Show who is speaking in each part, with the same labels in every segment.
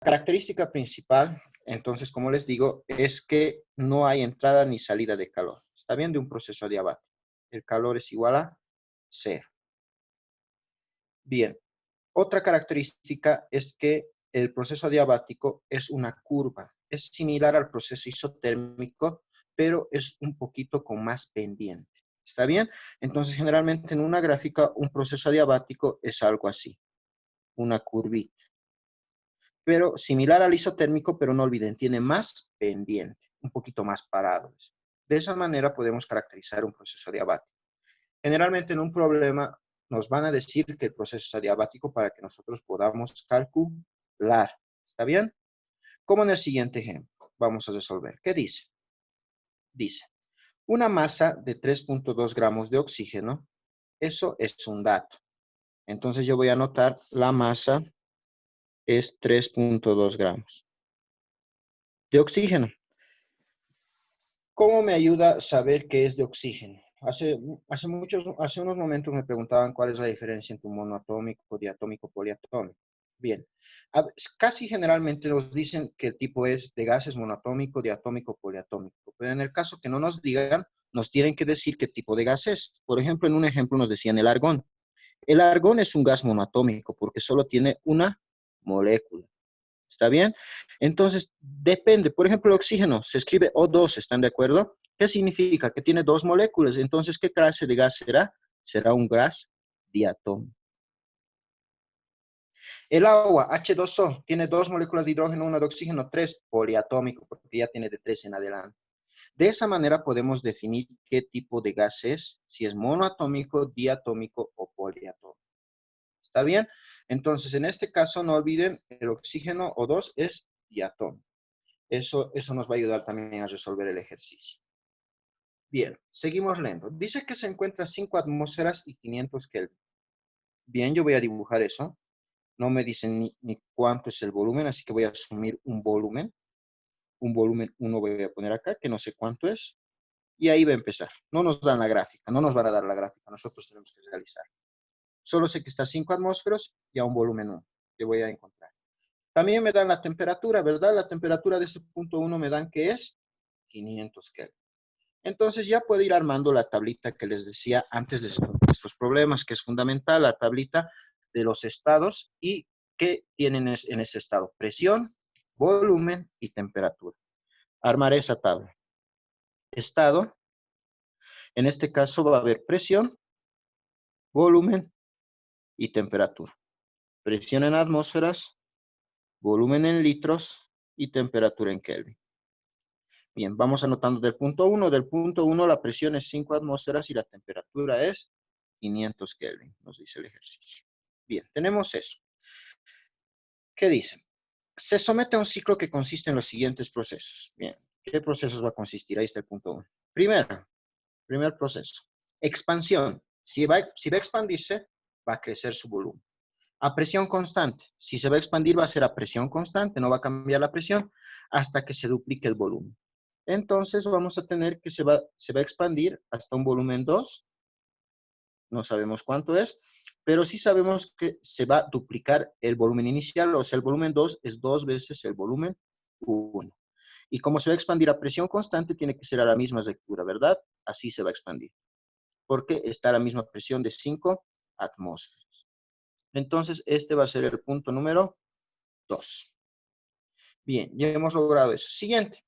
Speaker 1: característica principal, entonces, como les digo, es que no hay entrada ni salida de calor. ¿Está bien? De un proceso adiabático. El calor es igual a cero. Bien. Otra característica es que el proceso adiabático es una curva. Es similar al proceso isotérmico, pero es un poquito con más pendiente. ¿Está bien? Entonces, generalmente en una gráfica, un proceso adiabático es algo así, una curvita. Pero similar al isotérmico, pero no olviden, tiene más pendiente, un poquito más parado. De esa manera podemos caracterizar un proceso adiabático. Generalmente en un problema nos van a decir que el proceso es adiabático para que nosotros podamos calcular. ¿Está bien? Como en el siguiente ejemplo. Vamos a resolver. ¿Qué dice? Dice, una masa de 3.2 gramos de oxígeno. Eso es un dato. Entonces yo voy a anotar la masa es 3.2 gramos de oxígeno. ¿Cómo me ayuda a saber qué es de oxígeno? Hace unos momentos me preguntaban cuál es la diferencia entre un monoatómico, diatómico, poliatómico. Bien, casi generalmente nos dicen que el tipo es de gases monoatómico, diatómico, poliatómico. Pero en el caso que no nos digan, nos tienen que decir qué tipo de gas es. Por ejemplo, en un ejemplo nos decían el argón. El argón es un gas monoatómico porque solo tiene una molécula. ¿Está bien? Entonces, depende. Por ejemplo, el oxígeno se escribe O2, ¿están de acuerdo? ¿Qué significa? Que tiene dos moléculas. Entonces, ¿qué clase de gas será? Será un gas diatómico. El agua, H2O, tiene dos moléculas de hidrógeno, una de oxígeno, tres, poliatómico, porque ya tiene de tres en adelante. De esa manera podemos definir qué tipo de gas es, si es monoatómico, diatómico o poliatómico. ¿Está bien? Entonces, en este caso, no olviden, el oxígeno O2 es diatómico. Eso nos va a ayudar también a resolver el ejercicio. Bien, seguimos leyendo. Dice que se encuentra 5 atmósferas y 500 Kelvin. Bien, yo voy a dibujar eso. No me dicen ni cuánto es el volumen, así que voy a asumir un volumen. Un volumen 1 voy a poner acá, que no sé cuánto es. Y ahí va a empezar. No nos dan la gráfica, no nos van a dar la gráfica. Nosotros tenemos que realizar. Solo sé que está 5 atmósferas y a un volumen 1 que voy a encontrar. También me dan la temperatura, ¿verdad? La temperatura de este punto 1 me dan que es 500 Kelvin. Entonces ya puedo ir armando la tablita que les decía antes de estos problemas, que es fundamental, la tablita de los estados y qué tienen en ese estado. Presión, volumen y temperatura. Armaré esa tabla. Estado, en este caso va a haber presión, volumen y temperatura. Presión en atmósferas, volumen en litros y temperatura en Kelvin. Bien, vamos anotando del punto 1. Del punto 1 la presión es 5 atmósferas y la temperatura es 500 Kelvin, nos dice el ejercicio. Bien, tenemos eso. ¿Qué dice? Se somete a un ciclo que consiste en los siguientes procesos. Bien, ¿qué procesos va a consistir? Ahí está el punto 1. Primer proceso. Expansión. Si va a expandirse, va a crecer su volumen. A presión constante. Si se va a expandir, va a ser a presión constante, no va a cambiar la presión hasta que se duplique el volumen. Entonces vamos a tener que se va a expandir hasta un volumen 2. No sabemos cuánto es, pero sí sabemos que se va a duplicar el volumen inicial, o sea, el volumen 2 es 2 veces el volumen 1. Y como se va a expandir a presión constante, tiene que ser a la misma lectura, ¿verdad? Así se va a expandir, porque está a la misma presión de 5 atmósferas. Entonces, este va a ser el punto número 2. Bien, ya hemos logrado eso. Siguiente.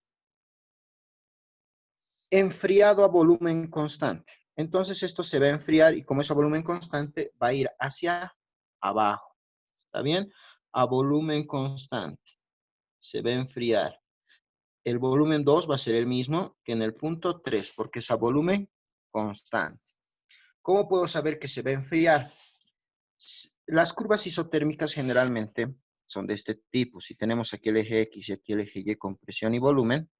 Speaker 1: Enfriado a volumen constante. Entonces esto se va a enfriar y como es a volumen constante va a ir hacia abajo. ¿Está bien? A volumen constante. Se va a enfriar. El volumen 2 va a ser el mismo que en el punto 3 porque es a volumen constante. ¿Cómo puedo saber que se va a enfriar? Las curvas isotérmicas generalmente son de este tipo. Si tenemos aquí el eje X y aquí el eje Y con presión y volumen,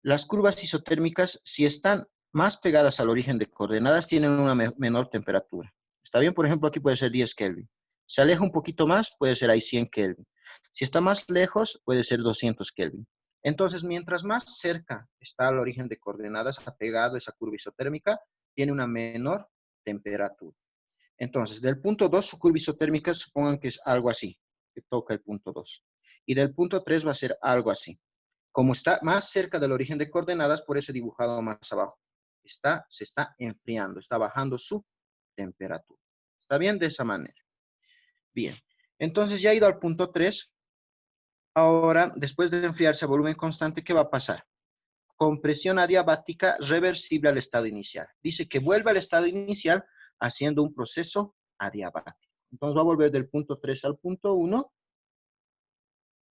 Speaker 1: las curvas isotérmicas, si están más pegadas al origen de coordenadas, tienen una menor temperatura. ¿Está bien? Por ejemplo, aquí puede ser 10 Kelvin. Se aleja un poquito más, puede ser ahí 100 Kelvin. Si está más lejos, puede ser 200 Kelvin. Entonces, mientras más cerca está al origen de coordenadas, apegado a esa curva isotérmica, tiene una menor temperatura. Entonces, del punto 2, su curva isotérmica, supongan que es algo así, que toca el punto 2. Y del punto 3 va a ser algo así. Como está más cerca del origen de coordenadas, por eso he dibujado más abajo. Se está enfriando, está bajando su temperatura. ¿Está bien? De esa manera. Bien. Entonces ya he ido al punto 3. Ahora, después de enfriarse a volumen constante, ¿qué va a pasar? Compresión adiabática reversible al estado inicial. Dice que vuelve al estado inicial haciendo un proceso adiabático. Entonces va a volver del punto 3 al punto 1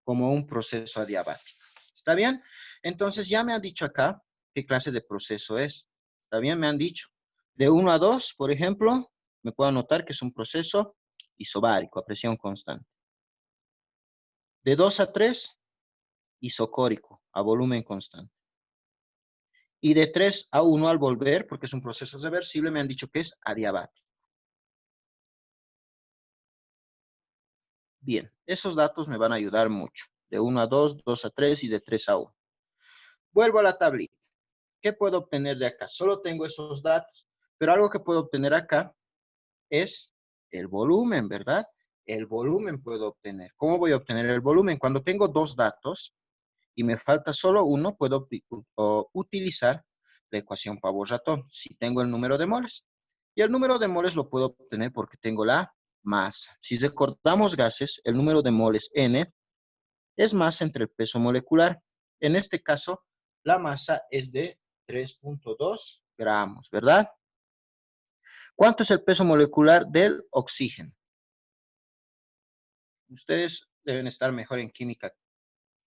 Speaker 1: como un proceso adiabático. ¿Está bien? Entonces ya me han dicho acá qué clase de proceso es. ¿Está bien? Me han dicho. De 1 a 2, por ejemplo, me puedo anotar que es un proceso isobárico a presión constante. De 2 a 3, isocórico a volumen constante. Y de 3 a 1 al volver, porque es un proceso reversible, me han dicho que es adiabático. Bien, esos datos me van a ayudar mucho. De 1 a 2, 2 a 3 y de 3 a 1. Vuelvo a la tablita. ¿Qué puedo obtener de acá? Solo tengo esos datos, pero algo que puedo obtener acá es el volumen, ¿verdad? El volumen puedo obtener. ¿Cómo voy a obtener el volumen? Cuando tengo dos datos y me falta solo uno, puedo utilizar la ecuación Pavot-Ratón, si tengo el número de moles. Y el número de moles lo puedo obtener porque tengo la masa. Si recordamos gases, el número de moles N es masa entre el peso molecular. En este caso, la masa es de 3.2 gramos, ¿verdad? ¿Cuánto es el peso molecular del oxígeno? Ustedes deben estar mejor en química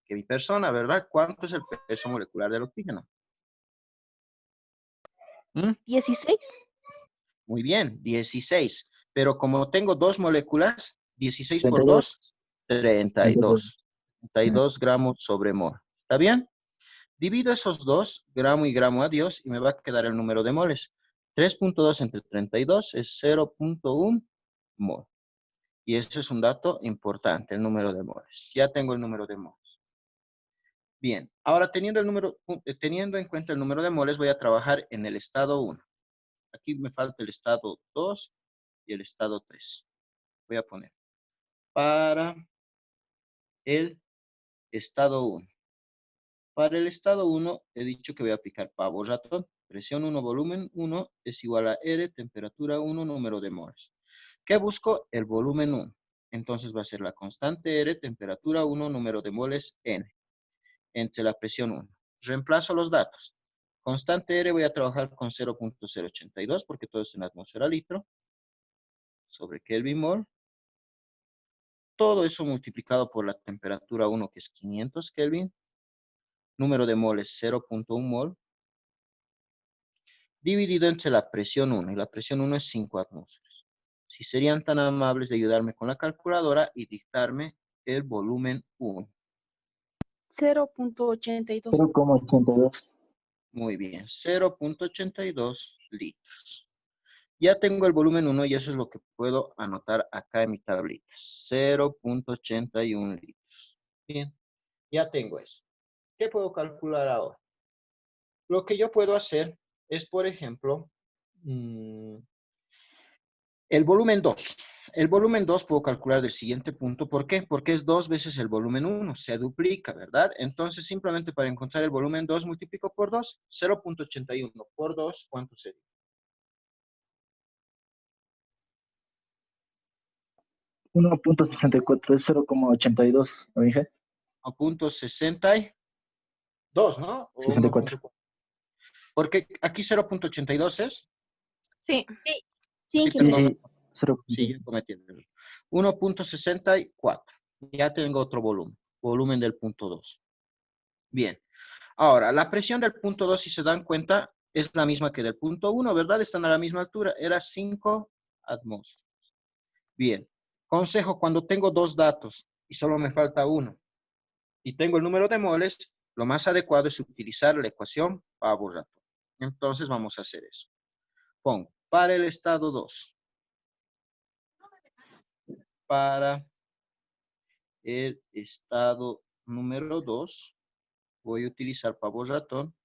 Speaker 1: que mi persona, ¿verdad? ¿Cuánto es el peso molecular del oxígeno?
Speaker 2: 16.
Speaker 1: Muy bien, 16. Pero como tengo dos moléculas, 16 por
Speaker 3: 32.
Speaker 1: 2, 32.
Speaker 3: Sí.
Speaker 1: 32 gramos sobre mol. ¿Está bien? Divido esos dos, gramo y gramo a Dios, y me va a quedar el número de moles. 3.2 entre 32 es 0.1 mol. Y ese es un dato importante, el número de moles. Ya tengo el número de moles. Bien, ahora teniendo en cuenta el número de moles, voy a trabajar en el estado 1. Aquí me falta el estado 2 y el estado 3. Voy a poner para el estado 1. Para el estado 1 he dicho que voy a aplicar Pavot-Ratón. Presión 1, volumen 1 es igual a R, temperatura 1, número de moles. ¿Qué busco? El volumen 1. Entonces va a ser la constante R, temperatura 1, número de moles N, entre la presión 1. Reemplazo los datos. Constante R voy a trabajar con 0.082 porque todo es en atmósfera litro sobre Kelvin mol. Todo eso multiplicado por la temperatura 1, que es 500 Kelvin. Número de moles 0.1 mol. Dividido entre la presión 1. Y la presión 1 es 5 atmósferas. Si serían tan amables de ayudarme con la calculadora y dictarme el volumen 1.
Speaker 2: 0.82.
Speaker 3: 0,82.
Speaker 1: Muy bien, 0.82 litros. Ya tengo el volumen 1 y eso es lo que puedo anotar acá en mi tablita. 0.81 litros. Bien, ya tengo eso. ¿Qué puedo calcular ahora? Lo que yo puedo hacer es, por ejemplo, el volumen 2. El volumen 2 puedo calcular del siguiente punto. ¿Por qué? Porque es 2 veces el volumen 1. Se duplica, ¿verdad? Entonces, simplemente para encontrar el volumen 2, multiplico por 2. 0.81 por 2, ¿cuánto sería?
Speaker 3: 1,64 es 0,82, ¿lo dije?
Speaker 1: 1.62, ¿no? O
Speaker 3: 64.
Speaker 1: 1.4. Porque aquí 0.82 es.
Speaker 2: Sí.
Speaker 1: Sí,
Speaker 2: Sí,
Speaker 3: Sí,
Speaker 1: perdón.
Speaker 3: sí, 0.
Speaker 1: Sí, yo cometí el error. 1.64. Ya tengo otro volumen. Volumen del punto 2. Bien. Ahora, la presión del punto 2, si se dan cuenta, es la misma que del punto 1, ¿verdad? Están a la misma altura. Era 5 atmósferas. Bien. Consejo, cuando tengo dos datos y solo me falta uno y tengo el número de moles, lo más adecuado es utilizar la ecuación Pavot-Ratón. Entonces vamos a hacer eso. Pongo para el estado 2. Para el estado número 2, voy a utilizar Pavot-Ratón.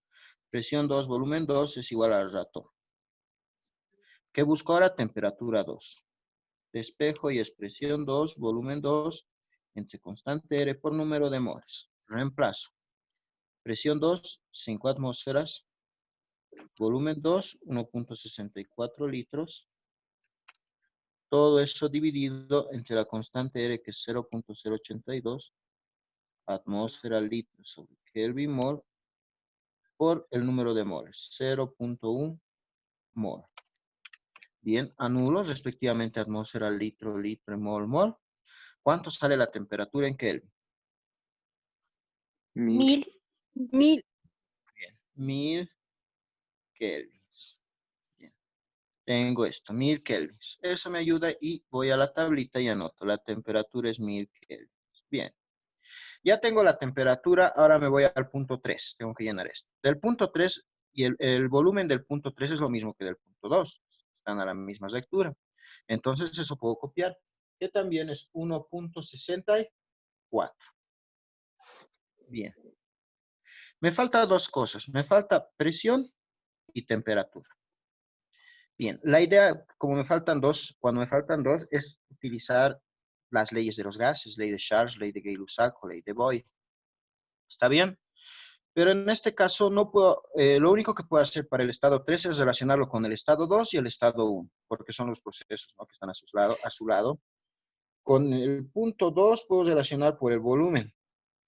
Speaker 1: Presión 2, volumen 2 es igual al ratón. ¿Qué busco ahora? Temperatura 2. Despejo y expresión 2, volumen 2 entre constante R por número de moles. Reemplazo. Presión 2, 5 atmósferas. Volumen 2, 1.64 litros. Todo eso dividido entre la constante R, que es 0.082 atmósfera litro sobre Kelvin mol, por el número de moles, 0.1 mol. Bien, anulo respectivamente atmósfera, litro, litro, mol, mol. ¿Cuánto sale la temperatura en Kelvin?
Speaker 2: 1000. 1000.
Speaker 1: Bien, 1000 kelvins. Bien. Tengo esto, 1000 kelvins. Eso me ayuda y voy a la tablita y anoto. La temperatura es 1000 kelvins. Bien. Ya tengo la temperatura, ahora me voy al punto 3. Tengo que llenar esto. Del punto 3 y el volumen del punto 3 es lo mismo que del punto 2. Están a la misma lectura. Entonces eso puedo copiar, que también es 1.64. Bien. Me faltan dos cosas. Me falta presión y temperatura. Bien, la idea, como me faltan dos, cuando me faltan dos, es utilizar las leyes de los gases, ley de Charles, ley de Gay-Lussac o ley de Boyle. ¿Está bien? Pero en este caso no puedo, lo único que puedo hacer para el estado 3 es relacionarlo con el estado 2 y el estado 1, porque son los procesos, ¿no?, que están a su lado. Con el punto 2 puedo relacionar por el volumen,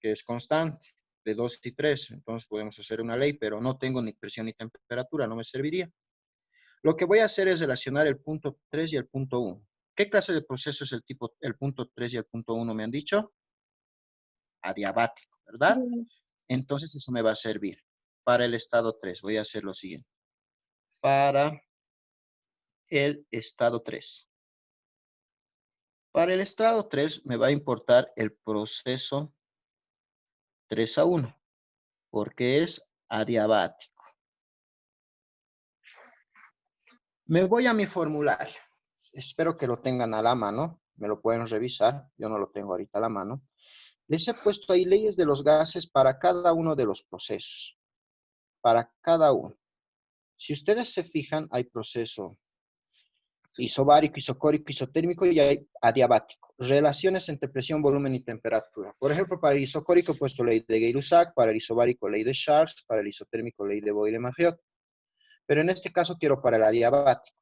Speaker 1: que es constante, de 2 y 3. Entonces podemos hacer una ley, pero no tengo ni presión ni temperatura, no me serviría. Lo que voy a hacer es relacionar el punto 3 y el punto 1. ¿Qué clase de proceso es el punto 3 y el punto 1? Me han dicho adiabático, ¿verdad? Entonces eso me va a servir. Para el estado 3 voy a hacer lo siguiente. Para el estado 3. Para el estado 3 me va a importar el proceso 3-1, porque es adiabático. Me voy a mi formulario. Espero que lo tengan a la mano. Me lo pueden revisar. Yo no lo tengo ahorita a la mano. Les he puesto ahí leyes de los gases para cada uno de los procesos. Para cada uno. Si ustedes se fijan, hay proceso isobárico, isocórico, isotérmico y hay adiabático. Relaciones entre presión, volumen y temperatura. Por ejemplo, para el isocórico he puesto ley de Gay-Lussac, para el isobárico ley de Charles, para el isotérmico ley de Boyle-Mariotte. Pero en este caso quiero para el adiabático.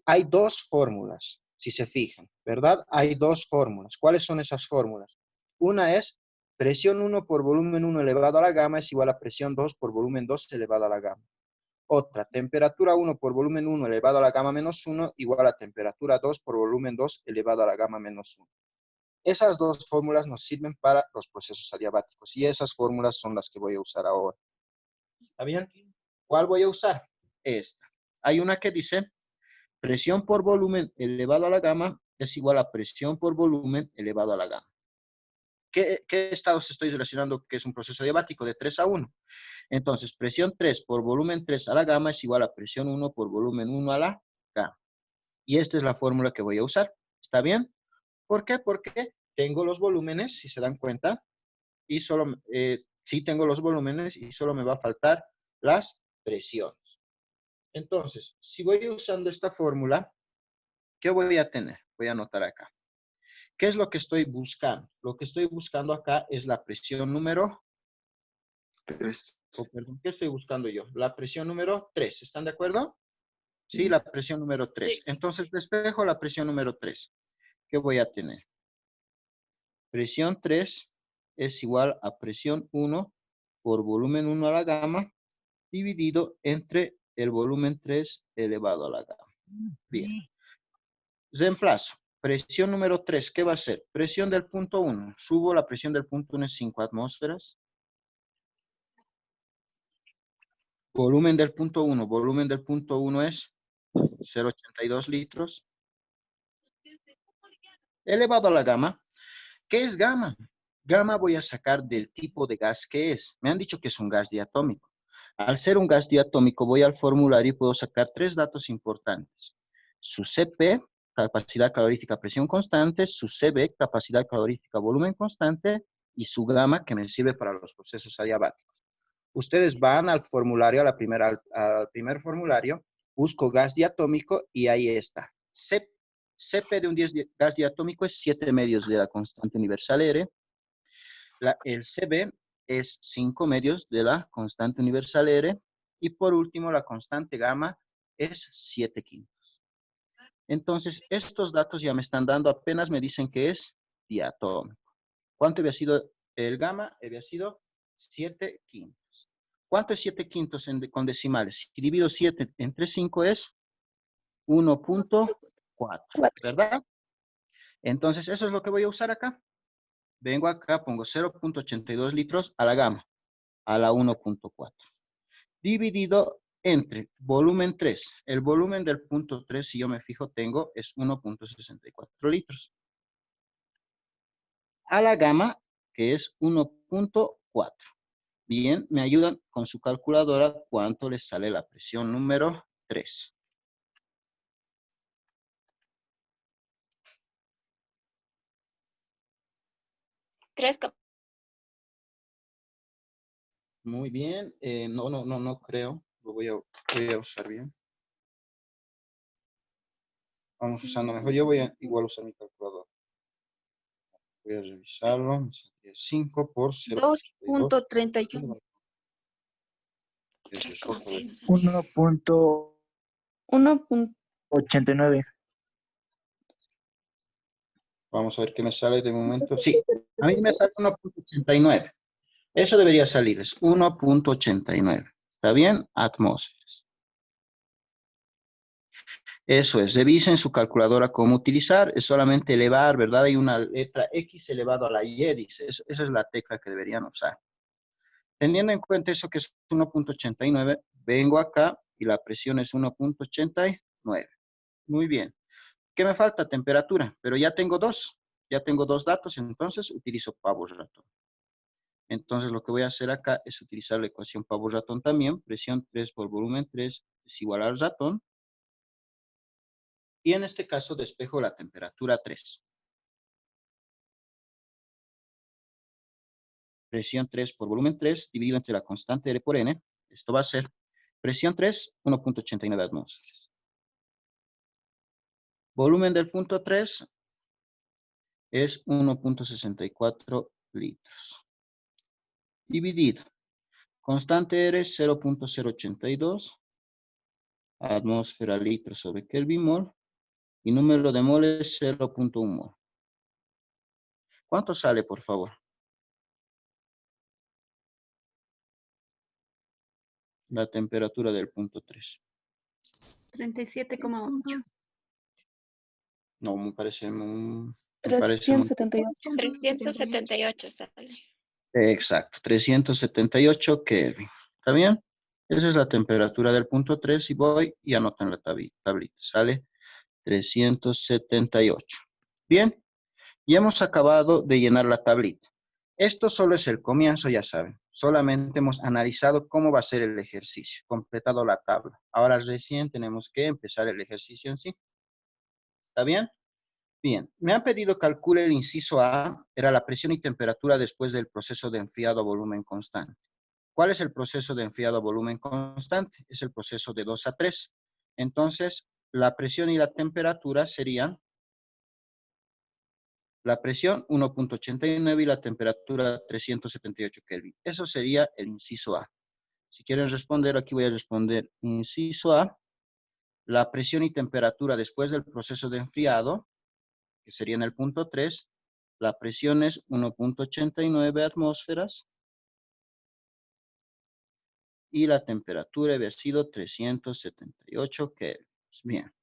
Speaker 1: Hay dos fórmulas, si se fijan, ¿verdad? Hay dos fórmulas. ¿Cuáles son esas fórmulas? Una es presión 1 por volumen 1 elevado a la gamma es igual a presión 2 por volumen 2 elevado a la gamma. Otra, temperatura 1 por volumen 1 elevado a la gamma menos 1 igual a temperatura 2 por volumen 2 elevado a la gamma menos 1. Esas dos fórmulas nos sirven para los procesos adiabáticos y esas fórmulas son las que voy a usar ahora. ¿Está bien? ¿Cuál voy a usar? Esta. Hay una que dice presión por volumen elevado a la gamma es igual a presión por volumen elevado a la gamma. ¿Qué estados estoy relacionando que es un proceso adiabático? De 3-1. Entonces, presión 3 por volumen 3 a la gamma es igual a presión 1 por volumen 1 a la gamma. Y esta es la fórmula que voy a usar. ¿Está bien? ¿Por qué? Porque tengo los volúmenes, si se dan cuenta, y solo, sí tengo los volúmenes y solo me va a faltar las presiones. Entonces, si voy usando esta fórmula, ¿qué voy a tener? Voy a anotar acá. ¿Qué es lo que estoy buscando? Lo que estoy buscando acá es la presión número 3. Perdón, ¿qué estoy buscando yo? La presión número 3. ¿Están de acuerdo? Sí, la presión número 3. Sí. Entonces, despejo la presión número 3. ¿Qué voy a tener? Presión 3 es igual a presión 1 por volumen 1 a la gamma dividido entre el volumen 3 elevado a la gamma. Bien. Reemplazo. Presión número 3, ¿qué va a ser? Presión del punto 1. Subo la presión del punto 1 es 5 atmósferas. Volumen del punto 1. Volumen del punto 1 es 0,82 litros. Elevado a la gamma. ¿Qué es gamma? Gamma voy a sacar del tipo de gas que es. Me han dicho que es un gas diatómico. Al ser un gas diatómico, voy al formulario y puedo sacar tres datos importantes. Su CP, capacidad calorífica, presión constante, su CB, capacidad calorífica, volumen constante, y su gamma, que me sirve para los procesos adiabáticos. Ustedes van al formulario, al primer formulario, busco gas diatómico y ahí está. CP, Cp de un gas diatómico es 7 medios de la constante universal R. El Cb es 5 medios de la constante universal R. Y por último, la constante gamma es 7 quintos. Entonces, estos datos ya me están dando, apenas me dicen que es diatómico. ¿Cuánto había sido el gamma? Había sido 7 quintos. ¿Cuánto es 7 quintos con decimales? Si divido 7 entre 5 es 1.4, ¿verdad? Entonces, eso es lo que voy a usar acá. Vengo acá, pongo 0.82 litros a la gamma, a la 1.4. Dividido entre volumen 3. El volumen del punto 3, si yo me fijo, tengo es 1.64 litros. A la gamma, que es 1.4. Bien, me ayudan con su calculadora cuánto les sale la presión número 3. Muy bien. No creo. Lo voy a usar bien. Vamos usando mejor. Yo voy a igual usar mi calculadora. Voy a revisarlo. 5 por 0.82.
Speaker 2: 2.31.
Speaker 1: Eso es otro.
Speaker 3: 1.89.
Speaker 1: Vamos a ver qué me sale de momento. Sí, a mí me sale 1.89. Eso debería salir, es 1.89. ¿Está bien? Atmósferas. Eso es, revisen su calculadora cómo utilizar, es solamente elevar, ¿verdad? Hay una letra X elevado a la Y, dice, esa es la tecla que deberían usar. Teniendo en cuenta eso que es 1.89, vengo acá y la presión es 1.89. Muy bien. ¿Qué me falta? Temperatura, pero ya tengo dos datos, entonces utilizo pavo ratón. Entonces lo que voy a hacer acá es utilizar la ecuación pavo ratón también, presión 3 por volumen 3 es igual al ratón. Y en este caso despejo la temperatura 3. Presión 3 por volumen 3 dividido entre la constante R por N. Esto va a ser presión 3, 1.89 atmósferas. Volumen del punto 3 es 1.64 litros. Dividido. Constante R 0.082 atmósfera litro sobre Kelvin mol. Y número de moles 0.1 mol. ¿Cuánto sale, por favor? La temperatura del punto 3.
Speaker 2: 37,8.
Speaker 1: No, me parece... Me parece
Speaker 4: 378. 378 sale.
Speaker 1: Exacto, 378 Kelvin. ¿Está bien? Esa es la temperatura del punto 3 y voy y anoto en la tablita. Sale 378. Bien, y hemos acabado de llenar la tablita. Esto solo es el comienzo, ya saben. Solamente hemos analizado cómo va a ser el ejercicio, completado la tabla. Ahora recién tenemos que empezar el ejercicio en sí. ¿Está bien? Bien, me han pedido calcule el inciso A, era la presión y temperatura después del proceso de enfriado a volumen constante. ¿Cuál es el proceso de enfriado a volumen constante? Es el proceso de 2 a 3. Entonces, la presión y la temperatura serían la presión 1.89 y la temperatura 378 Kelvin. Eso sería el inciso A. Si quieren responder, aquí voy a responder inciso A. La presión y temperatura después del proceso de enfriado, que sería en el punto 3, la presión es 1.89 atmósferas y la temperatura había sido 378 Kelvin. Bien.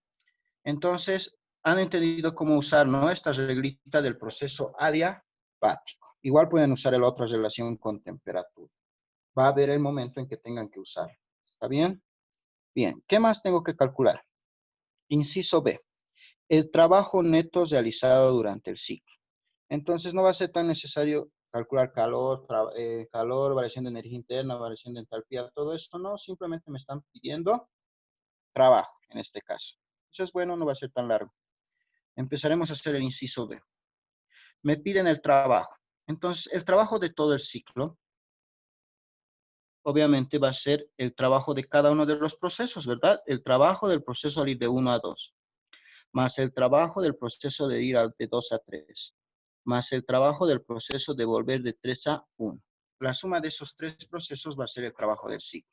Speaker 1: Entonces, han entendido cómo usar, ¿no?, esta reglita del proceso adiabático. Igual pueden usar la otra relación con temperatura. Va a haber el momento en que tengan que usar. ¿Está bien? Bien. ¿Qué más tengo que calcular? Inciso B. El trabajo neto realizado durante el ciclo. Entonces, no va a ser tan necesario calcular calor, variación de energía interna, variación de entalpía, todo esto, no. Simplemente me están pidiendo trabajo, en este caso. Eso es bueno, no va a ser tan largo. Empezaremos a hacer el inciso B. Me piden el trabajo. Entonces, el trabajo de todo el ciclo, obviamente va a ser el trabajo de cada uno de los procesos, ¿verdad? El trabajo del proceso al ir de 1 a 2. más el trabajo del proceso de ir de 2 a 3, más el trabajo del proceso de volver de 3 a 1. La suma de esos tres procesos va a ser el trabajo del ciclo.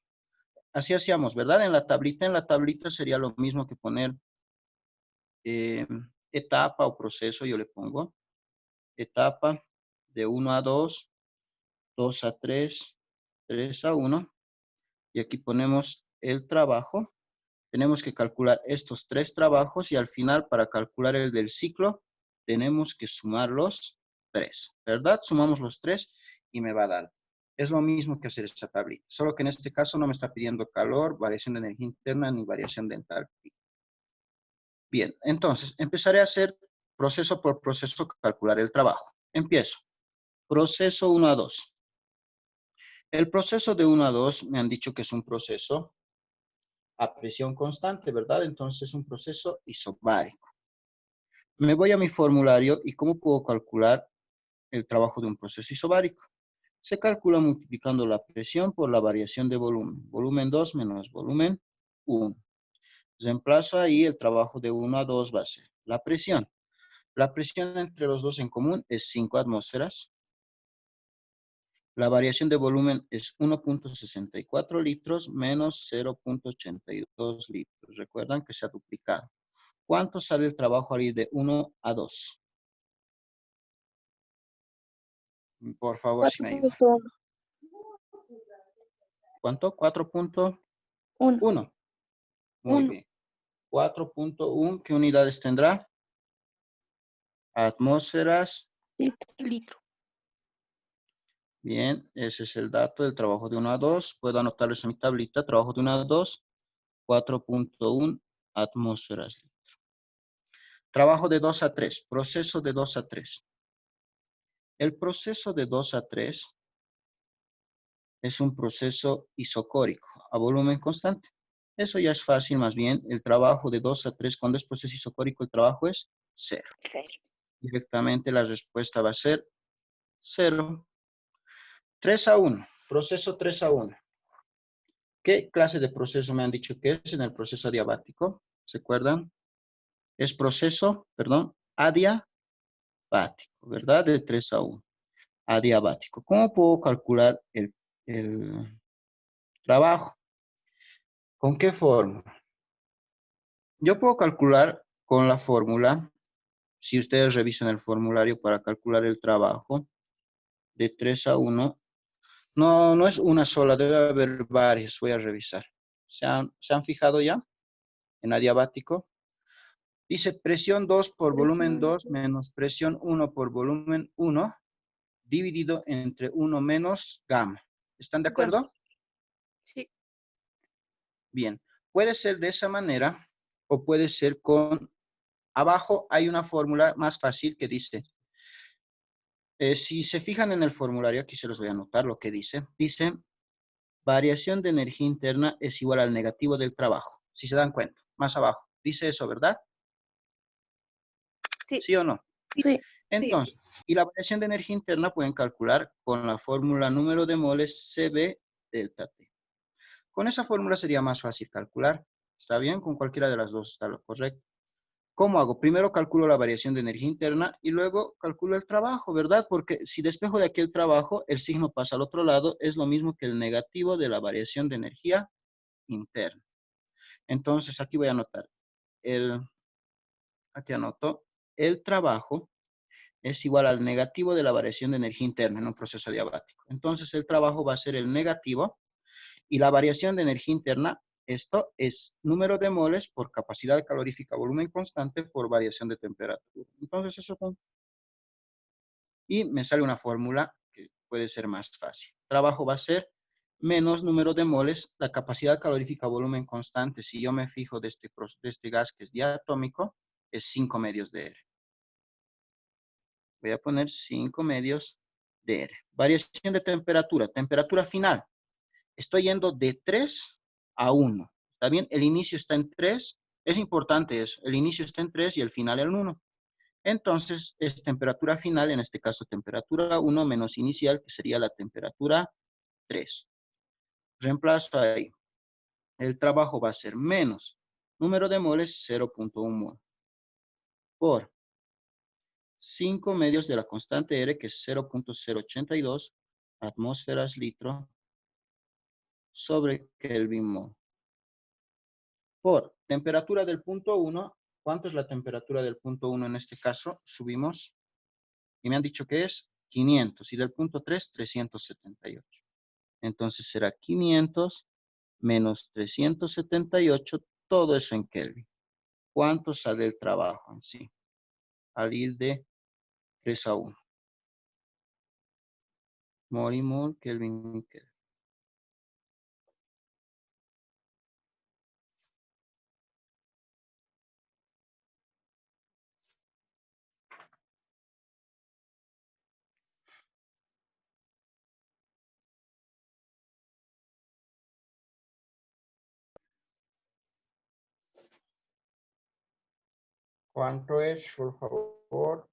Speaker 1: Así hacíamos, ¿verdad? En la tablita sería lo mismo que poner etapa o proceso, yo le pongo etapa de 1 a 2, 2 a 3, 3 a 1, y aquí ponemos el trabajo. Tenemos que calcular estos tres trabajos y al final, para calcular el del ciclo, tenemos que sumar los tres, ¿verdad? Sumamos los tres y me va a dar. Es lo mismo que hacer esta tablita, solo que en este caso no me está pidiendo calor, variación de energía interna, ni variación de entalpía. Bien, entonces empezaré a hacer proceso por proceso, calcular el trabajo. Empiezo. Proceso 1 a 2. El proceso de 1 a 2 me han dicho que es un proceso a presión constante, ¿verdad? Entonces es un proceso isobárico. Me voy a mi formulario y ¿cómo puedo calcular el trabajo de un proceso isobárico? Se calcula multiplicando la presión por la variación de volumen. Volumen 2 menos volumen 1. Reemplazo ahí el trabajo de 1 a 2 va a ser la presión. La presión entre los dos en común es 5 atmósferas. La variación de volumen es 1.64 litros menos 0.82 litros. Recuerdan que se ha duplicado. ¿Cuánto sale el trabajo al ir de 1 a 2? Por favor, si me ayuda.
Speaker 2: 4.1.
Speaker 1: ¿Cuánto? 4.1. Muy bien. 4.1, ¿qué unidades tendrá? Atmósferas.
Speaker 2: Litro.
Speaker 1: Bien, ese es el dato del trabajo de 1 a 2. Puedo anotarles en mi tablita. Trabajo de 1 a 2, 4.1 atmósferas. Trabajo de 2 a 3. Proceso de 2 a 3. El proceso de 2 a 3 es un proceso isocórico a volumen constante. Eso ya es fácil, más bien. El trabajo de 2 a 3, cuando es proceso isocórico, el trabajo es 0. Directamente la respuesta va a ser 0. 3 a 1. Proceso 3 a 1. ¿Qué clase de proceso me han dicho que es en el proceso adiabático? ¿Se acuerdan? Es proceso, adiabático, ¿verdad? De 3 a 1. Adiabático. ¿Cómo puedo calcular el trabajo? ¿Con qué fórmula? Yo puedo calcular con la fórmula, si ustedes revisan el formulario para calcular el trabajo de 3 a 1, no es una sola, debe haber varias, voy a revisar. ¿Se han fijado ya en adiabático? Dice presión 2 por volumen 2 menos presión 1 por volumen 1 dividido entre 1 menos gamma. ¿Están de acuerdo?
Speaker 2: Sí.
Speaker 1: Bien, puede ser de esa manera o puede ser con... Abajo hay una fórmula más fácil que dice, si se fijan en el formulario, aquí se los voy a anotar lo que dice. Dice, variación de energía interna es igual al negativo del trabajo. Si se dan cuenta, más abajo. Dice eso, ¿verdad?
Speaker 2: Sí.
Speaker 1: ¿Sí o no?
Speaker 2: Sí.
Speaker 1: Entonces, y la variación de energía interna pueden calcular con la fórmula número de moles CB delta T. Con esa fórmula sería más fácil calcular. ¿Está bien? Con cualquiera de las dos está lo correcto. ¿Cómo hago? Primero calculo la variación de energía interna y luego calculo el trabajo, ¿verdad? Porque si despejo de aquí el trabajo, el signo pasa al otro lado, es lo mismo que el negativo de la variación de energía interna. Entonces, aquí voy a anotar. Aquí anoto, el trabajo es igual al negativo de la variación de energía interna en un proceso adiabático. Entonces, el trabajo va a ser el negativo y la variación de energía interna, esto es número de moles por capacidad calorífica, volumen constante por variación de temperatura. Entonces, eso y me sale una fórmula que puede ser más fácil. Trabajo va a ser menos número de moles, la capacidad calorífica, volumen constante. Si yo me fijo de este gas que es diatómico, es 5 medios de R. Voy a poner 5 medios de R. Variación de temperatura, temperatura final. Estoy yendo de 3 a 1. ¿Está bien? El inicio está en 3. Es importante eso. El inicio está en 3 y el final en 1. Entonces, es temperatura final, en este caso temperatura 1 menos inicial, que sería la temperatura 3. Reemplazo ahí. El trabajo va a ser menos número de moles 0.1 mol. por 5 medios de la constante R, que es 0.082 atmósferas litro sobre Kelvin mol. Por temperatura del punto 1, ¿cuánto es la temperatura del punto 1 en este caso? Subimos y me han dicho que es 500 y del punto 3, 378. Entonces será 500 menos 378, todo eso en Kelvin. ¿Cuánto sale el trabajo en sí? Al ir de 3 a 1. Mol y mol, Kelvin y Kelvin. ¿Cuánto es, por favor?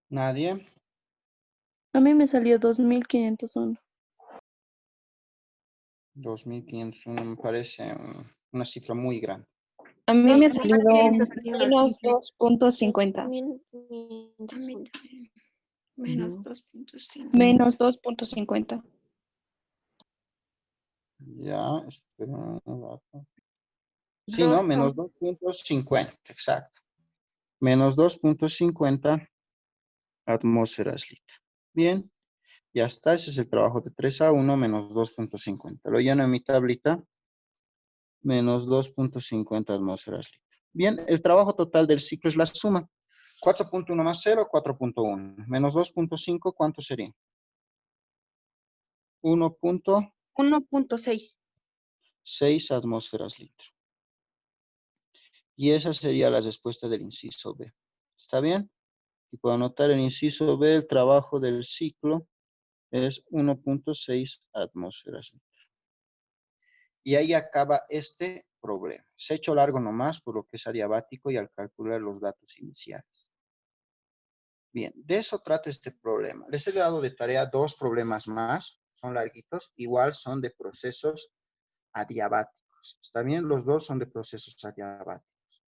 Speaker 1: ¿Nadie?
Speaker 5: A mí me salió 2501.
Speaker 1: 2501 me parece una cifra muy grande.
Speaker 2: A mí me
Speaker 4: me
Speaker 2: ha salido
Speaker 4: salió
Speaker 2: menos 2.50.
Speaker 4: A mí también. Menos 2.5.
Speaker 2: Menos 2.50.
Speaker 1: Ya, espera un rato. Sí, ¿no? Menos 2.50, exacto. Menos 2.50 atmósferas litro. Bien, ya está. Ese es el trabajo de 3 a 1 menos 2.50. Lo lleno en mi tablita. Menos 2.50 atmósferas litro. Bien, el trabajo total del ciclo es la suma. 4.1 más 0, 4.1. Menos 2.5, ¿cuánto sería? 1.6
Speaker 2: 1.6.
Speaker 1: atmósferas litro. Y esa sería la respuesta del inciso B. ¿Está bien? Y puedo anotar el inciso B, el trabajo del ciclo es 1.6 atmósferas litro. Y ahí acaba este problema. Se ha hecho largo nomás por lo que es adiabático y al calcular los datos iniciales. Bien, de eso trata este problema. Les he dado de tarea 2 problemas más. Son larguitos. Igual son de procesos adiabáticos. ¿Está bien? Los dos son de procesos adiabáticos.